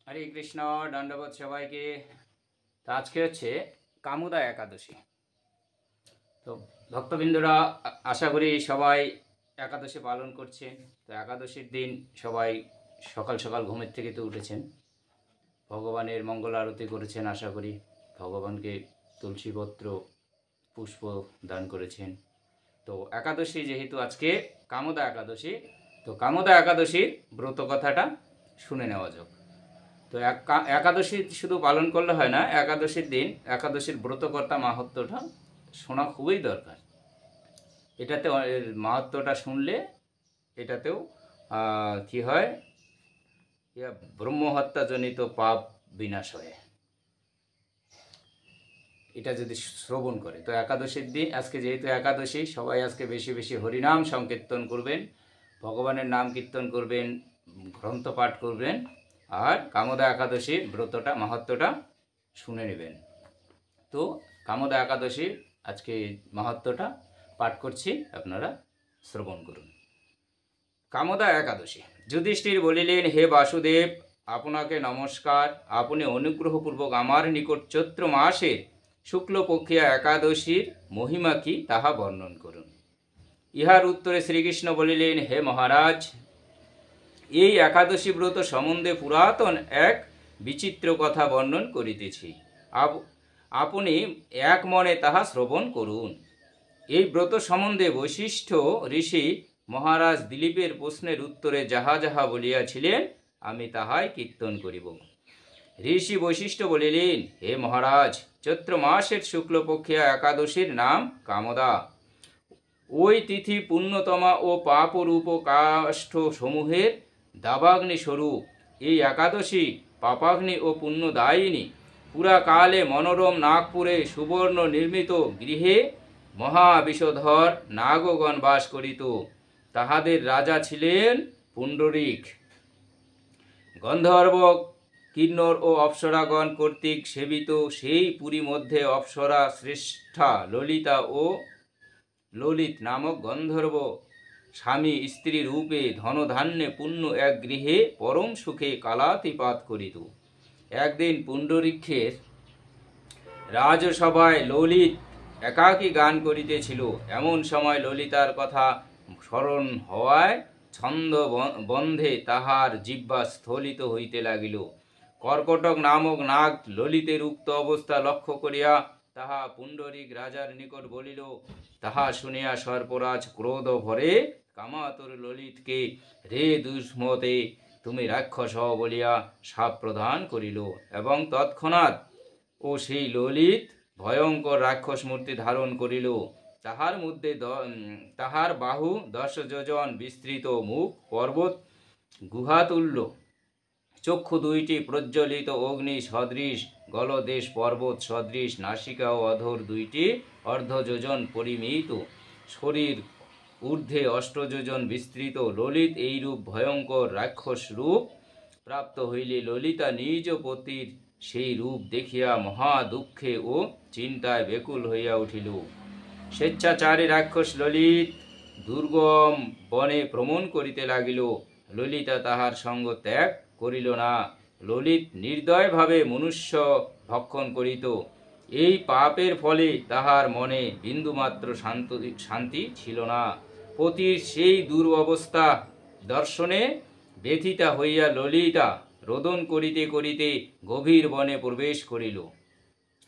হরে কৃষ্ণ। দণ্ডবোধ সবাইকে। তো আজকে হচ্ছে কামুদা একাদশী। তো ভক্তবৃন্দরা আশা করি সবাই একাদশী পালন করছেন। তো একাদশীর দিন সবাই সকাল সকাল ঘুমের থেকে তো উঠেছেন, ভগবানের মঙ্গল আরতি করেছেন, আশা করি ভগবানকে তুলসীপত্র পুষ্প দান করেছেন। তো একাদশী যেহেতু আজকে কামুদা একাদশী, তো কামুদা একাদশীর ব্রত কথাটা শুনে নেওয়া যাক। তো একাদশী শুধু পালন করলে হয় না, একাদশীর দিন একাদশীর ব্রতকর্তা মাহাত্ম্যটা শোনা খুবই দরকার। এটাতে মাহাত্ম্যটা শুনলে এটাতেও কি হয়, ব্রহ্মহত্যাজনিত পাপ বিনাশ হয়, এটা যদি শ্রবণ করে। তো একাদশীর দিন আজকে যেহেতু একাদশী, সবাই আজকে বেশি বেশি হরিনাম সংকীর্তন করবেন, ভগবানের নাম কীর্তন করবেন, গ্রন্থ পাঠ করবেন, আর কামদা একাদশীর ব্রতটা মাহাত্ম্যটা শুনে নেবেন। তো কামদা একাদশীর আজকে মাহাত্ম্যটা পাঠ করছি, আপনারা শ্রবণ করুন। কামদা একাদশী। যুধিষ্ঠির বলিলেন, হে বাসুদেব, আপনাকে নমস্কার। আপনি অনুগ্রহপূর্বক আমার নিকট চৈত্র মাসের শুক্লপক্ষিয়া একাদশীর মহিমা কি তাহা বর্ণন করুন। ইহার উত্তরে শ্রীকৃষ্ণ বলিলেন, হে মহারাজ, এই একাদশী ব্রত সম্বন্ধে পুরাতন এক বিচিত্র কথা বর্ণন করিতেছি, আপনি এক মনে তাহা শ্রবণ করুন। এই ব্রত সম্বন্ধে বৈশিষ্ট্য ঋষি মহারাজ দিলীপের প্রশ্নের উত্তরে যাহা যাহা বলিয়াছিলেন, আমি তাহাই কীর্তন করিব। ঋষি বৈশিষ্ট্য বলিলেন, হে মহারাজ, চৈত্র মাসের শুক্লপক্ষিয়া একাদশীর নাম কামদা। ওই তিথি পুণ্যতমা ও পাপরূপ কাষ্ঠ সমূহের দাবাগ্নি স্বরূপ। এই একাদশী পাপাগ্নি ও পুণ্যদায়িনী। পুরাকালে মনোরম নাগপুরে সুবর্ণ নির্মিত গৃহে মহাবিষধর নাগগণ বাস করিত। তাহাদের রাজা ছিলেন পুণ্ডরীক। গন্ধর্ব, কিন্নর ও অপ্সরাগণ কর্তৃক সেবিত সেই পুরী মধ্যে অপ্সরা শ্রেষ্ঠা ললিতা ও ললিত নামক গন্ধর্ব স্বামী স্ত্রী রূপে ধনধান্যে পূর্ণ এক গৃহে পরম সুখে কালাতিপাত করিত। একদিন পুণ্ডরীক্ষের রাজসভায় ললিত একাকী গান করিতেছিল। এমন সময় ললিতার কথা স্মরণ হওয়ায় ছন্দ বন্ধে তাহার জিহ্বা স্থলিত হইতে লাগিল। কর্কটক নামক নাগ ললিতের উক্ত অবস্থা লক্ষ্য করিয়া তাহা পুণ্ডরীক রাজার নিকট বলিল। তাহা শুনিয়া সর্পরাজ ক্রোধ ভরে কামাতুর ললিতকে, রে দুষ্মতে, তুমি রাক্ষস হও বলিয়া শাপ প্রদান করিল, এবং তৎক্ষণাৎ ও সেই ললিত ভয়ঙ্কর রাক্ষস মূর্তি ধারণ করিল। তাহার বাহু 10 যোজন বিস্তৃত, মুখ পর্বত গুহাতুল্য, চক্ষু 2টি প্রজ্বলিত অগ্নি সদৃশ, গলদেশ পর্বত সদৃশ, নাসিকা ও অধর 2টি অর্ধযোজন পরিমিত, শরীর ঊর্ধ্বে 8 যোজন বিস্তৃত। ললিত এইরূপ ভয়ঙ্কর রাক্ষস রূপ প্রাপ্ত হইলে ললিতা নিজ পতির সেই রূপ দেখিয়া মহা দুঃখে ও চিন্তায় ব্যাকুল হইয়া উঠিল। স্বেচ্ছাচারী রাক্ষস ললিত দুর্গম বনে ভ্রমণ করিতে লাগিল। ললিতা তাহার সঙ্গ ত্যাগ করিল না। ললিত নির্দয়ভাবে মনুষ্য ভক্ষণ করিত। এই পাপের ফলে তাহার মনে বিন্দুমাত্র শান্তি ছিল না। পতির সেই দুরবস্থা দর্শনে ব্যথিতা হইয়া ললিতা রোদন করিতে করিতে গভীর বনে প্রবেশ করিল।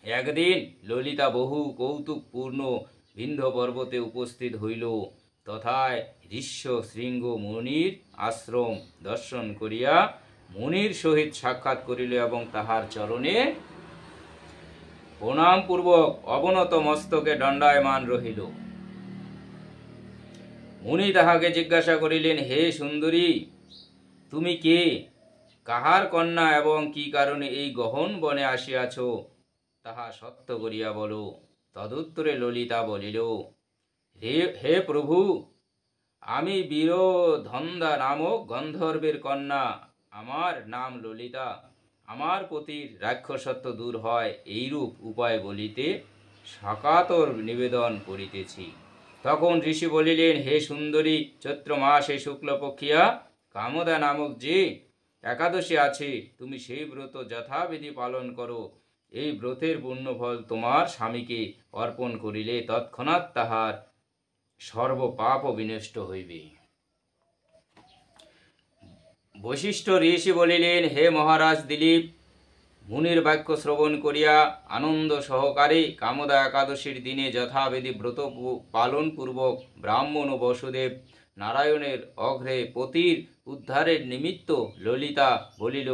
একদিন ললিতা বহু কৌতুকপূর্ণ বিন্ধ্য পর্বতে উপস্থিত হইল। তথায় ঋষ্য শৃঙ্গ মুনির আশ্রম দর্শন করিয়া মুনির সহিত সাক্ষাৎ করিল এবং তাহার চরণে প্রণামপূর্বক অবনত মস্তকে দণ্ডায়মান রহিল। মুনি তাহাকে জিজ্ঞাসা করিলেন, হে সুন্দরী, তুমি কে, কাহার কন্যা এবং কি কারণে এই গহন বনে আসিয়াছ, তাহা সত্য করিয়া বলো। তদুত্তরে ললিতা বলিল, হে প্রভু, আমি বীরধন্দা নামক গন্ধর্বের কন্যা। আমার নাম ললিতা। আমার পতির রাক্ষসত্ব দূর হয় এইরূপ উপায় বলিতে সাকাতর নিবেদন করিতেছি। তখন ঋষি বলিলেন, হে সুন্দরী, চৈত্র মাসে শুক্লপক্ষিয়া কামদা নামক যে একাদশী আছে, তুমি সেই ব্রত যথাবিধি পালন করো। এই ব্রতের পুণ্যফল তোমার স্বামীকে অর্পণ করিলে তৎক্ষণাৎ তাহার সর্বপাপ বিনষ্ট হইবে। বশিষ্ঠ ঋষি বলিলেন, হে মহারাজ দিলীপ, মুনির বাক্য শ্রবণ করিয়া আনন্দ সহকারে কামদা একাদশীর দিনে যথাবিধি ব্রত পালনপূর্বক ব্রাহ্মণ ও বসুদেব নারায়ণের অগ্রে পতির উদ্ধারের নিমিত্ত ললিতা বলিল,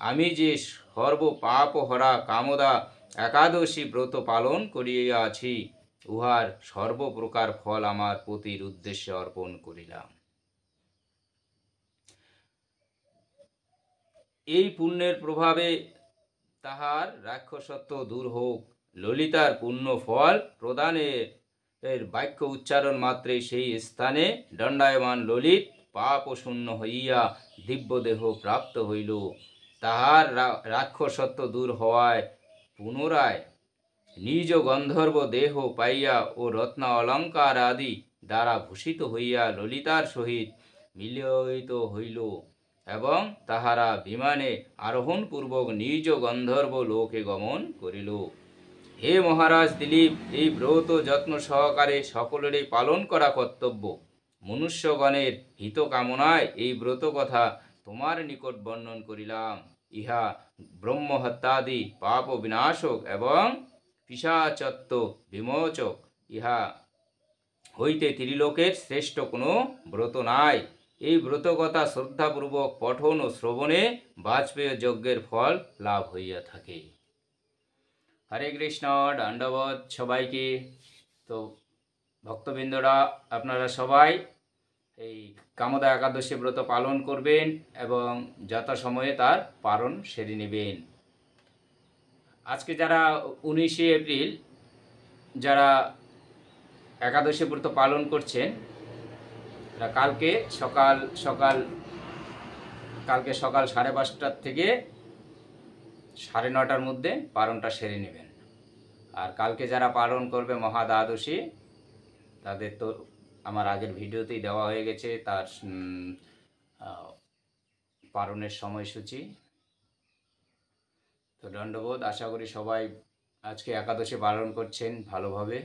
আমি যে সর্বপাপহরা কামদা একাদশী ব্রত পালন করিয়াছি, উহার সর্বপ্রকার ফল আমার পতির উদ্দেশ্যে অর্পণ করিলাম। এই পুণ্যের প্রভাবে তাহার রাক্ষসত্ব দূর হোক। ললিতার পুণ্য ফল প্রদানের বাক্য উচ্চারণ মাত্রে সেই স্থানে দণ্ডায়মান ললিত পাপ শূন্য হইয়া দিব্যদেহ প্রাপ্ত হইল। তাহার রাক্ষসত্ব দূর হওয়ায় পুনরায় নিজ গন্ধর্ব দেহ পাইয়া ও রত্ন অলঙ্কার আদি দ্বারা ভূষিত হইয়া ললিতার সহিত মিলিত হইল এবং তাহারা বিমানে আরোহণপূর্বক নিজ গন্ধর্ব লোকে গমন করিল। হে মহারাজ দিলীপ, এই ব্রত যত্ন সহকারে সকলেরই পালন করা কর্তব্য। মনুষ্যগণের হিত কামনায় এই ব্রত কথা তোমার নিকট বর্ণন করিলাম। ইহা ব্রহ্মহত্যাদি পাপ বিনাশক এবং পিশাচত্ব বিমোচক। ইহা হইতে ত্রিলোকের শ্রেষ্ঠ কোনো ব্রত নাই। এই ব্রতকথা শ্রদ্ধাপূর্বক পঠন ও শ্রবণে বাজপেয় যজ্ঞের ফল লাভ হইয়া থাকে। হরে কৃষ্ণ, দণ্ডবোধ সবাইকে। তো ভক্তবৃন্দরা, আপনারা সবাই এই কামদা একাদশী ব্রত পালন করবেন এবং যথাসময়ে তার পালন সেরে নেবেন। আজকে যারা 19শে এপ্রিল যারা একাদশী ব্রত পালন করছেন, কালকে সকাল 5:30 থেকে 9:30 মধ্যে পালনটা সেরে নেবেন। আর কালকে যারা পালন করবে মহা দ্বাদশী, তাদের তো আমার আগের ভিডিওতেই দেওয়া হয়ে গেছে তার পালনের সময়সূচি। তো দণ্ডবোধ, আশা করি সবাই আজকে একাদশী পালন করছেন ভালোভাবে।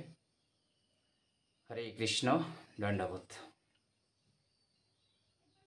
হরে কৃষ্ণ, দণ্ডবোধ।